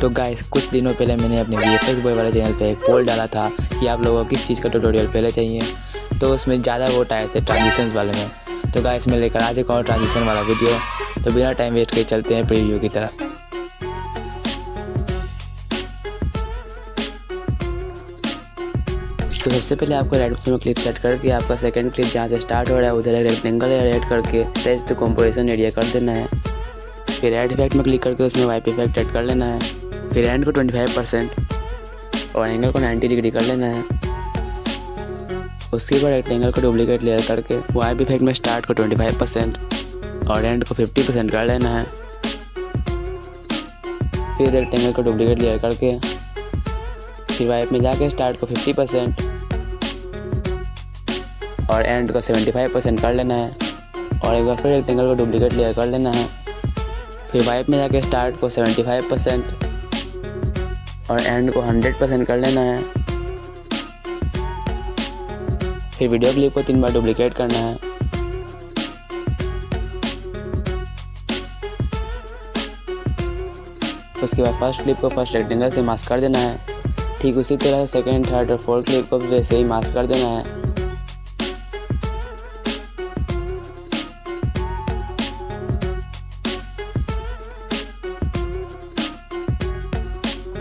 तो गाइस कुछ दिनों पहले मैंने अपने VFX बॉय वाले चैनल पे एक पोल डाला था कि आप लोगों को किस चीज़ का ट्यूटोरियल पहले चाहिए। तो उसमें ज़्यादा वोट आए थे ट्रांजिशंस वाले में। तो गाइस मैं लेकर आ चुका हूँ ट्रांजिशन वाला वीडियो। तो बिना टाइम वेस्ट के चलते हैं प्रीव्यू की तरफ। तो सबसे पहले आपको राइट ऑप्शन में क्लिप सेट करके आपका सेकंड क्लिप जहाँ से स्टार्ट हो रहा है उधर एक रेक्टेंगल ऐड करके स्ट्रेच टू कंपोजिशन एरिया कर देना है। फिर ऐड इफेक्ट में क्लिक करके उसमें वाइप इफेक्ट ऐड कर लेना है। फिर एंड को 25% और एंगल को 90 डिग्री कर लेना है। उसके बाद रेक्टेंगल को डुप्लीकेट लेयर करके वाइप इफेक्ट में स्टार्ट को 25% और एंड को 50% कर लेना है। फिर रेक्टेंगल को डुप्लीकेट लेयर करके फिर वाइप में जाके स्टार्ट को 50% और एंड को 75% कर लेना है। और एक बार फिर रेक्टेंगल को डुप्लीकेट लेयर कर लेना है। फिर वाइप में जाके स्टार्ट को 75% और एंड को 100% कर लेना है। फिर वीडियो क्लिप को 3 बार डुप्लीकेट करना है। उसके बाद फर्स्ट क्लिप को फर्स्ट रेक्टेंगल से मास्क कर देना है। ठीक उसी तरह से सेकेंड, थर्ड और फोर्थ क्लिप को भी वैसे ही मास्क कर देना है।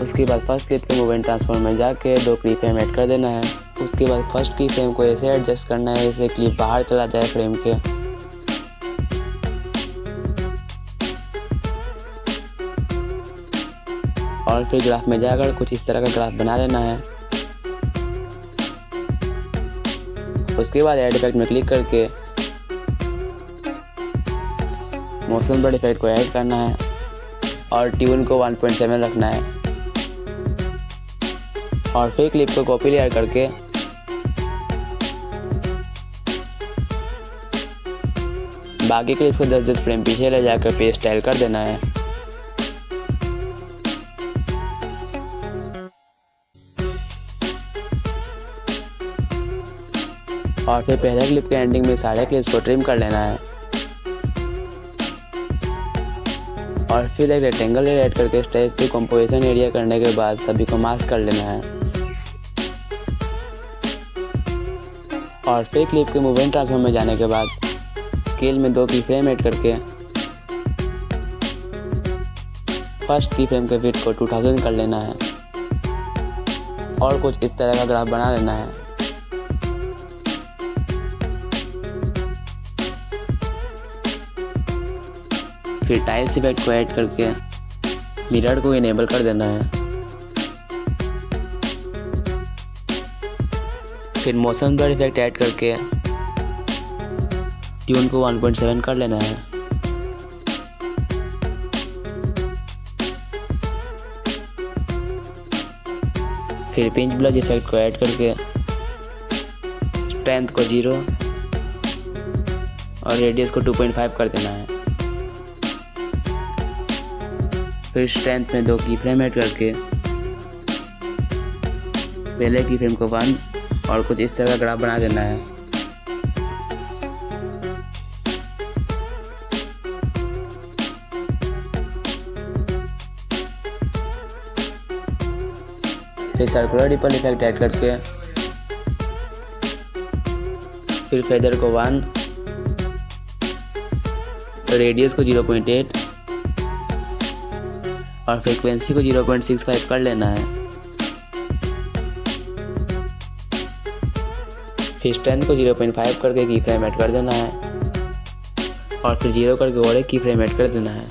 उसके बाद फर्स्ट क्लिप के मूवमेंट ट्रांसफॉर्म में जाके 2 की फ्रेम ऐड कर देना है। उसके बाद फर्स्ट की फ्रेम को ऐसे एडजस्ट करना है जैसे क्लिप बाहर चला जाए फ्रेम के। और फिर ग्राफ में जाकर कुछ इस तरह का ग्राफ बना लेना है। उसके बाद ऐड इफेक्ट में क्लिक करके मोशन ब्लर इफेक्ट को ऐड करना है और ट्यून को 1.7 रखना है। और फिर क्लिप को कॉपी लेयर करके बाकी क्लिप को 10-10 फ्रेम पीछे ले जाकर पेस्ट स्टाइल कर देना है। और फिर पहले क्लिप के एंडिंग में सारे क्लिप्स को ट्रिम कर लेना है। और फिर एक रेक्टेंगल ऐड करके स्ट्रेच टू कंपोजिशन एरिया करने के बाद सभी को मास्क कर लेना है। और फिर क्लिप के मूवमेंट ट्रांसफॉर्म में जाने के बाद स्केल में 2 की फ्रेम ऐड करके फर्स्ट की फ्रेम के विड्थ को 2000 कर लेना है और कुछ इस तरह का ग्राफ बना लेना है। फिर टाइल्स इफेक्ट को ऐड करके मिरर को इनेबल कर देना है। फिर मोशन ब्लर इफेक्ट ऐड करके ट्यून को 1.7 कर लेना है। फिर पिंच ब्लज इफेक्ट को ऐड करके स्ट्रेंथ को 0 और रेडियस को 2.5 कर देना है। फिर स्ट्रेंथ में 2 की फ्रेम ऐड करके पहले की फ्रेम को 1 और कुछ इस तरह का ग्राफ बना देना है। फिर सर्कुलर रिपल इफेक्ट ऐड करके फिर फेदर को 1 रेडियस को 0.8 और फ्रीक्वेंसी को 0.65 कर लेना है। फिर स्ट्रेंथ को 0.5 करके की फ्रेम ऐड कर देना है और फिर 0 करके और एक की फ्रेम ऐड कर देना है।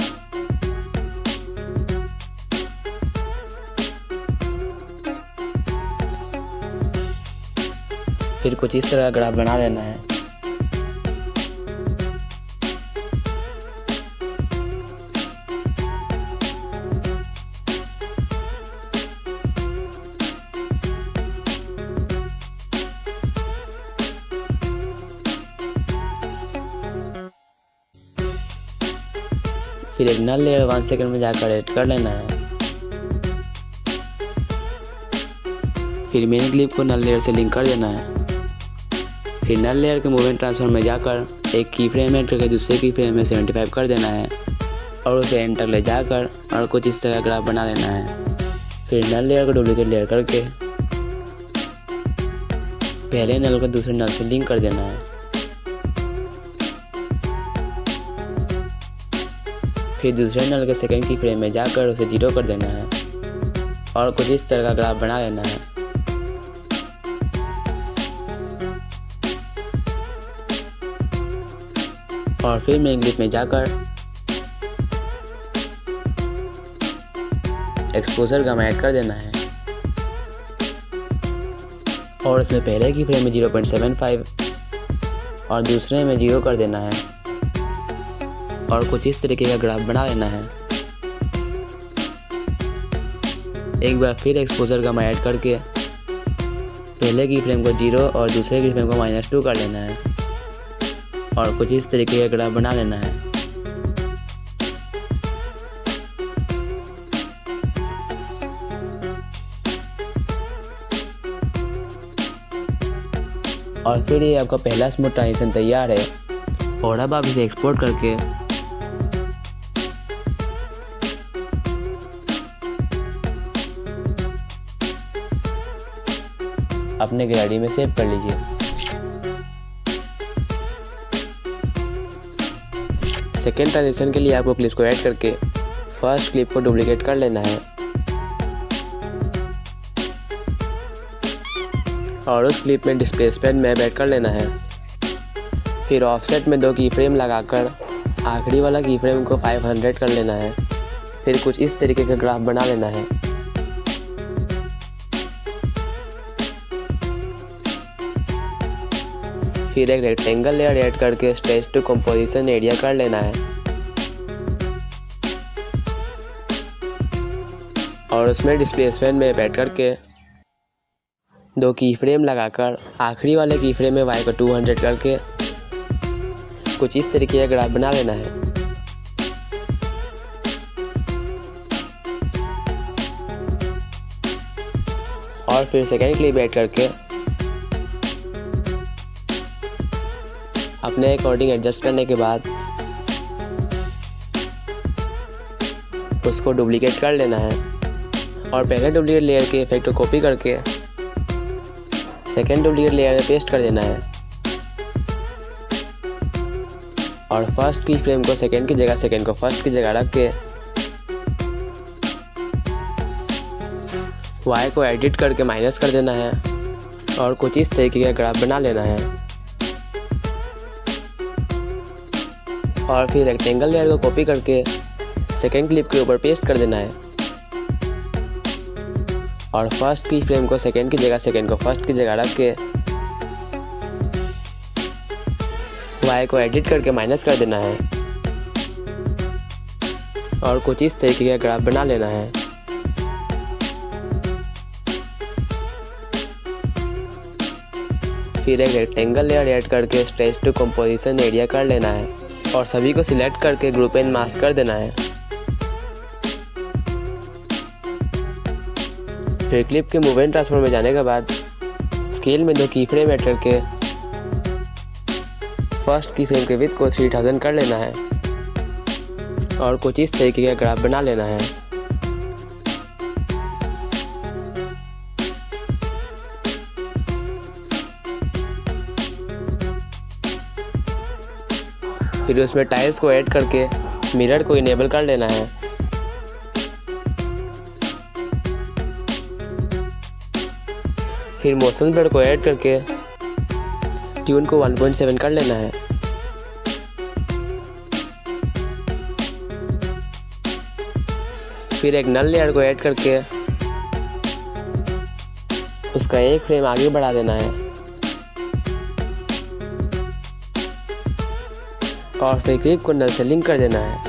फिर कुछ इस तरह का ग्राफ बना लेना है। फिर एक नल लेयर 1 सेकंड में जाकर ऐड कर लेना है। फिर मेन क्लिप को नल लेयर से लिंक कर देना है। फिर नल लेयर के मूवमेंट ट्रांसफॉर्म में जाकर एक की फ्रेम ऐड करके दूसरे की फ्रेम में 75 कर देना है। और उसे एंड तक ले जाकर और कुछ इस तरह का ग्राफ बना लेना है। फिर नल लेयर को डुप्लीकेट लेयर करके पहले नल को दूसरे नल से लिंक कर देना है। फिर दूसरे नल के सेकंड की फ्रेम में जाकर उसे 0 कर देना है और कुछ इस तरह का ग्राफ बना लेना है। और फिर मेन क्लिप में जाकर एक्सपोजर गामा ऐड कर देना है और उसमें पहले की फ्रेम में 0.75 और दूसरे में 0 कर देना है और कुछ इस तरीके का ग्राफ बना लेना है। एक बार फिर एक्सपोजर गामा ऐड करके पहले की फ्रेम को 0 और दूसरे की फ्रेम को -2 कर लेना है और कुछ इस तरीके का ग्राफ बना लेना है। और फिर ये आपका पहला स्मूथ ट्रांजिशन तैयार है। और अब आप इसे एक्सपोर्ट करके अपने गैलरी में सेव कर लीजिए। सेकेंड ट्रांजिशन के लिए आपको क्लिप्स को ऐड करके फर्स्ट क्लिप को डुप्लीकेट कर लेना है और उस क्लिप में डिस्प्लेसमेंट मैप ऐड कर लेना है। फिर ऑफसेट में 2 की फ्रेम लगाकर आखिरी वाला की फ्रेम को 500 कर लेना है। फिर कुछ इस तरीके का ग्राफ बना लेना है। फिर एक रेक्टेंगल लेयर ऐड करके स्ट्रेच टू कंपोजिशन एरिया कर लेना है और उसमें डिस्प्लेसमेंट मैप ऐड करके 2 की फ्रेम लगाकर आखिरी वाले की फ्रेम में y को 200 करके कुछ इस तरीके का ग्राफ बना लेना है। और फिर सेकेंड क्लिप ऐड करके अपने अकॉर्डिंग एडजस्ट करने के बाद उसको डुप्लीकेट कर लेना है और पहले डुप्लीकेट लेयर के इफेक्ट को कॉपी करके सेकेंड डुप्लीकेट लेयर में पेस्ट कर देना है और फर्स्ट की फ्रेम को सेकेंड की जगह सेकेंड को फर्स्ट की जगह रख के y को एडिट करके माइनस कर देना है और कुछ इस तरीके का ग्राफ बना लेना है। और फिर रेक्टेंगल लेयर को कॉपी करके सेकेंड क्लिप के ऊपर पेस्ट कर देना है और फर्स्ट की फ्रेम को सेकेंड की जगह सेकेंड को फर्स्ट की जगह रख के y को एडिट करके माइनस कर देना है और कुछ इस तरीके का ग्राफ बना लेना है। फिर एक रेक्टेंगल लेयर ऐड करके स्ट्रेच टू कंपोजिशन एरिया कर लेना है और सभी को सिलेक्ट करके ग्रुप एंड मास्क कर देना है। फिर क्लिप के मूव एंड ट्रांसफॉर्म में जाने के बाद स्केल में 2 की फ्रेम ऐड करके फर्स्ट की फ्रेम के विड्थ को 3000 कर लेना है और कुछ इस तरीके का ग्राफ बना लेना है। फिर उसमें टाइल्स को ऐड करके मिरर को इनेबल कर लेना है। फिर मोशन ब्लर को ऐड करके ट्यून को 1.7 कर लेना है। फिर एक नल लेयर को ऐड करके उसका एक फ्रेम आगे बढ़ा देना है और फिर क्लिप को नल से लिंक कर देना है।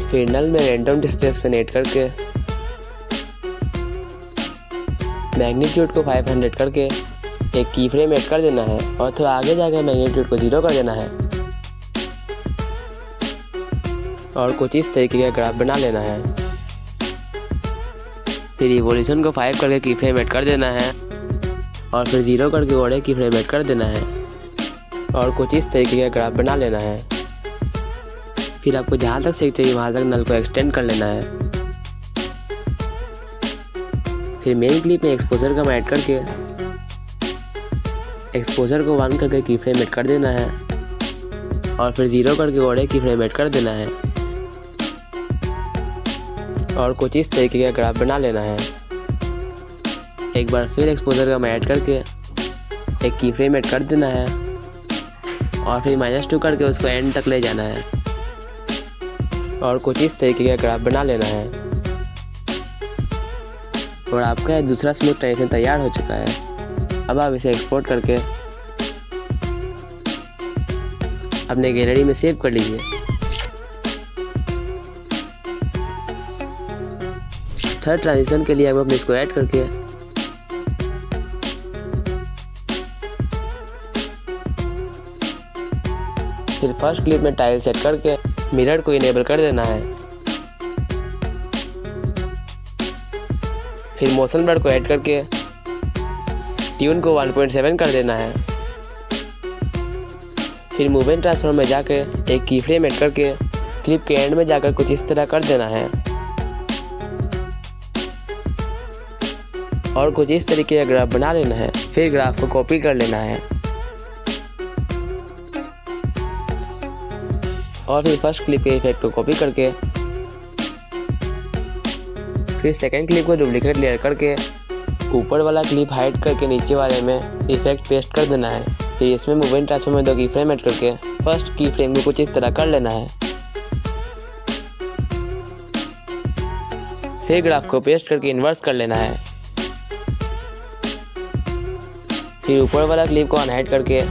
फिर नल में रैंडम डिस्प्लेसमेंट ऐड करके मैग्नीट्यूड को 500 करके एक की फ्रेम ऐड कर देना है और थोड़ा आगे जाकर मैग्नीट्यूड को 0 कर देना है और कुछ इस तरीके का ग्राफ बना लेना है। फिर इवोल्यूशन को 5 करके की फ्रेम ऐड कर देना है और फिर 0 करके घोड़े की फ्रेम ऐड कर देना है और कुछ इस तरीके का ग्राफ बना लेना है। फिर आपको जहाँ तक सेक चाहिए वहाँ तक नल को एक्सटेंड कर लेना है। फिर मेन क्लिप में एक्सपोजर का ऐड करके एक्सपोजर को 1 करके की फ्रेम ऐड कर देना है और फिर 0 करके घोड़े की फ्रेम ऐड कर देना है और कुछ इस तरीके का ग्राफ बना लेना है। एक बार फिर एक्सपोजर का ऐड करके एक की फ्रेम ऐड कर देना है और फिर -2 करके उसको एंड तक ले जाना है और कुछ इस तरीके का ग्राफ बना लेना है। और आपका दूसरा स्मूथ ट्रांजिशन तैयार हो चुका है। अब आप इसे एक्सपोर्ट करके अपने गैलरी में सेव कर लीजिए। थर्ड ट्रांजिशन के लिए आपको क्लिप को ऐड करके फिर फर्स्ट क्लिप में टाइल सेट करके मिरर को इनेबल कर देना है। फिर मोशन ब्लर को ऐड करके ट्यून को 1.7 कर देना है। फिर मूवमेंट ट्रांसफॉर्म में जाकर एक की फ्रेम ऐड करके क्लिप के एंड में जाकर कुछ इस तरह कर देना है और कुछ इस तरीके का ग्राफ बना लेना है। फिर ग्राफ को कॉपी कर लेना है और फिर फर्स्ट क्लिप के इफेक्ट को कॉपी करके फिर सेकंड क्लिप को डुप्लीकेट लेयर करके ऊपर वाला क्लिप हाइड करके नीचे वाले में इफेक्ट पेस्ट कर देना है। फिर इसमें मूवमेंट ट्रांसफॉर्म में 2 की फ्रेम ऐड करके फर्स्ट की फ्रेम को कुछ इस तरह कर लेना है। फिर ग्राफ को पेस्ट करके इन्वर्स कर लेना है। फिर ऊपर वाला क्लिप को अनहाइड करके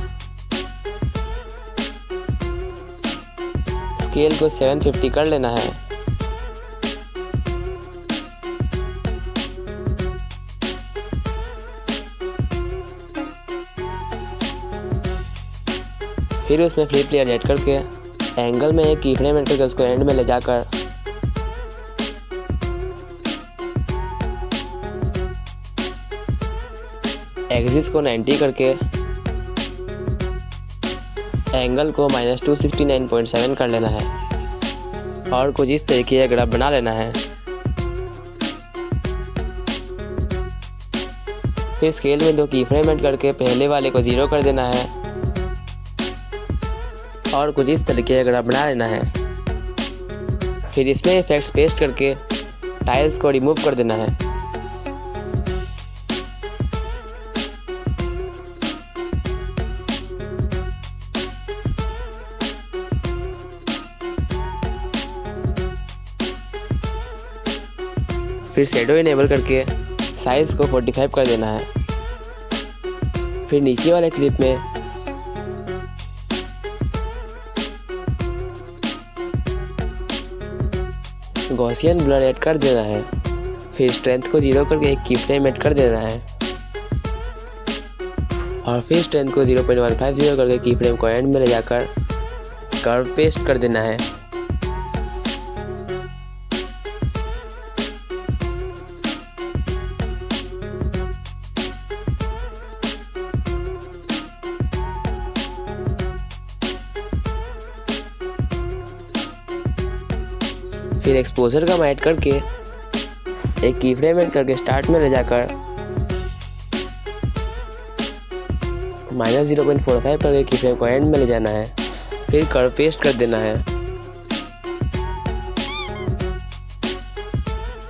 स्केल को 750 कर लेना है। फिर उसमें फ्लिप लेयर ऐड करके एंगल में एक की फ्रेम ऐड करके उसको एंड में ले जाकर एक्सिस को 90 करके एंगल को -269.7 कर लेना है और कुछ इस तरीके का ग्राफ बना लेना है। फिर स्केल में 2 की फ्रेम ऐड करके पहले वाले को 0 कर देना है और कुछ इस तरीके का ग्राफ बना लेना है। फिर इसमें इफेक्ट्स पेस्ट करके टाइल्स को रिमूव कर देना है। फिर शेडो इनेबल करके साइज को 45 कर देना है। फिर नीचे वाले क्लिप में गॉसियन ब्लर ऐड कर देना है। फिर स्ट्रेंथ को 0 करके एक की फ्रेम ऐड कर देना है और फिर स्ट्रेंथ को 0.150 करके की फ्रेम को एंड में ले जाकर कर्व पेस्ट कर देना है। फिर एक्सपोजर का ऐड करके एक की फ्रेम ऐड करके स्टार्ट में ले जाकर -0.45 करके की फ्रेम को एंड में ले जाना है। फिर कर्व पेस्ट कर देना है।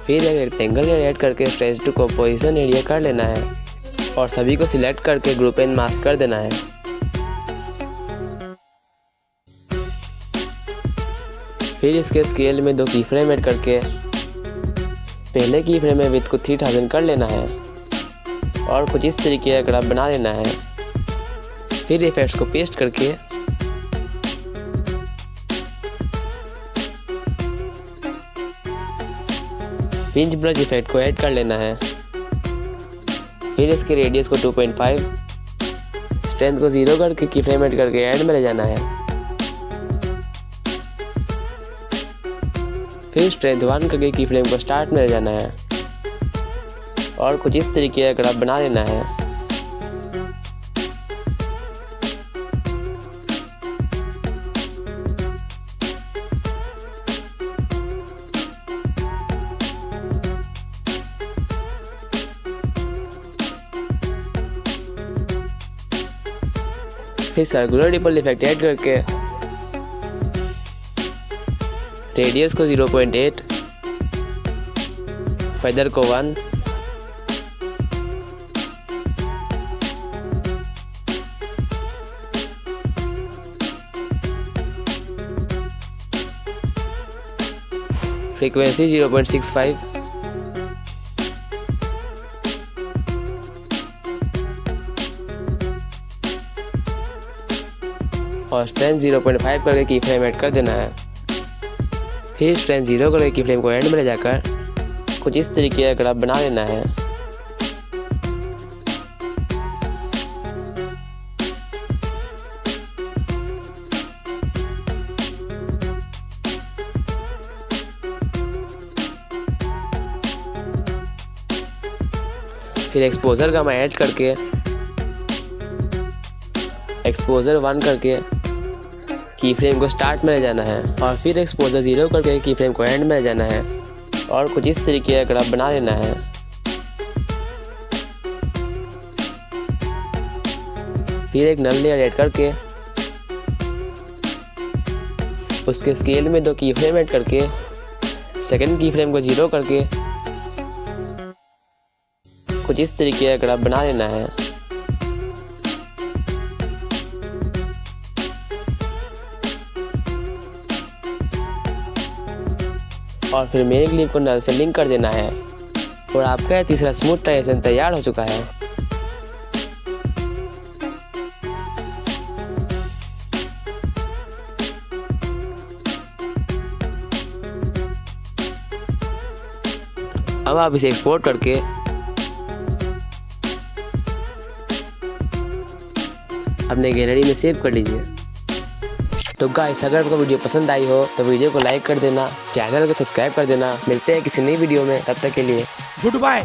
फिर एक रेक्टेंगल ऐड करके स्ट्रेच टू कंपोजिशन एरिया कर लेना है और सभी को सिलेक्ट करके ग्रुप एंड मास्क कर देना है। फिर इसके स्केल में 2 की फ्रेम ऐड करके पहले की फ्रेम में विड्थ को 3000 कर लेना है और कुछ इस तरीके का ग्राफ बना लेना है। फिर इफेक्ट्स को पेस्ट करके पिंच ब्रश इफेक्ट को ऐड कर लेना है। फिर इसके रेडियस को 2.5, स्ट्रेंथ को 0 करके की फ्रेम ऐड करके एंड में ले जाना है। फिर स्ट्रेंथ 1 करके की फ्रेम को स्टार्ट में ले जाना है और कुछ इस तरीके का ग्राफ बना लेना है। फिर सर्कुलर रिपल इफेक्ट ऐड करके रेडियस को 0.8, फेदर को 1, फ्रीक्वेंसी 0.65, और स्ट्रेंथ 0.5 करके की फ्रेम ऐड कर देना है। फिर स्ट्रेंथ 0 करके की फ्रेम को एंड में ले जाकर कुछ इस तरीके का ग्राफ बना लेना है। फिर एक्सपोजर का मैं ऐड करके एक्सपोजर 1 करके की फ्रेम को स्टार्ट में ले जाना है, और फिर एक्सपोजर 0 करके की फ्रेम को एंड में ले जाना है, और कुछ इस तरीके का ग्राफ बना लेना है। फिर एक नल लेयर ऐड करके उसके स्केल में 2 की फ्रेम ऐड करके सेकंड की फ्रेम को 0 करके कुछ इस तरीके का ग्राफ बना लेना है। और फिर मेन क्लिप को नल से लिंक कर देना है, और आपका तीसरा स्मूथ ट्रांजिशन तैयार हो चुका है। अब आप इसे एक्सपोर्ट करके अपने गैलरी में सेव कर लीजिए। तो गाइस, अगर आपको वीडियो पसंद आई हो तो वीडियो को लाइक कर देना, चैनल को सब्सक्राइब कर देना। मिलते हैं किसी नई वीडियो में, तब तक के लिए गुड बाय।